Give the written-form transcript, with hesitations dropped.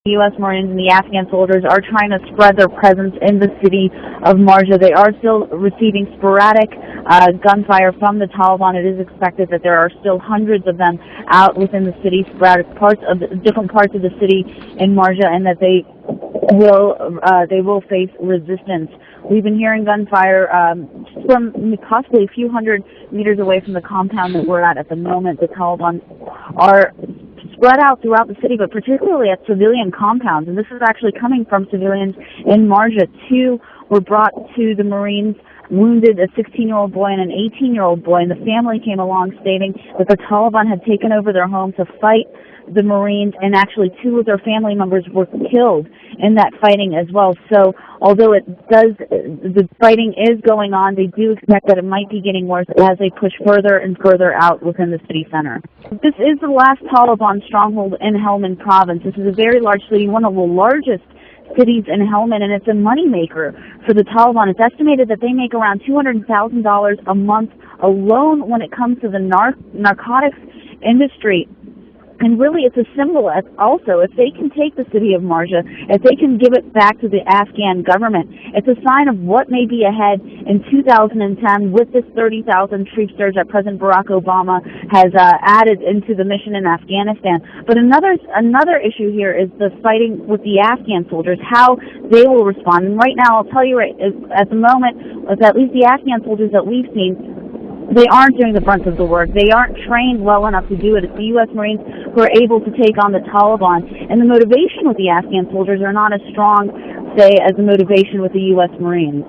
The U.S. Marines and the Afghan soldiers are trying to spread their presence in the city of Marja. They are still receiving sporadic gunfire from the Taliban. It is expected that there are still hundreds of them out within the city, sporadic different parts of the city in Marja, and that they will face resistance. We've been hearing gunfire from possibly a few hundred meters away from the compound that we're at the moment. The Taliban are spread out throughout the city, but particularly at civilian compounds. And this is actually coming from civilians in Marja. 2 were brought to the Marines wounded, a 16-year-old boy and an 18-year-old boy, and the family came along stating that the Taliban had taken over their home to fight the Marines, and actually 2 of their family members were killed in that fighting as well. So although the fighting is going on, they do expect that it might be getting worse as they push further and further out within the city center. This is the last Taliban stronghold in Helmand province. This is a very large city, one of the largest cities in Helmand, and it's a moneymaker for the Taliban. It's estimated that they make around $200,000 a month alone when it comes to the narcotics industry. And really, it's a symbol also. If they can take the city of Marja, if they can give it back to the Afghan government, it's a sign of what may be ahead in 2010 with this 30,000 troop surge that President Barack Obama has added into the mission in Afghanistan. But another issue here is the fighting with the Afghan soldiers, how they will respond. And right now, I'll tell you at the moment, with at least the Afghan soldiers that we've seen, they aren't doing the brunt of the work. They aren't trained well enough to do it. It's the U.S. Marines who are able to take on the Taliban. And the motivation with the Afghan soldiers are not as strong, say, as the motivation with the U.S. Marines.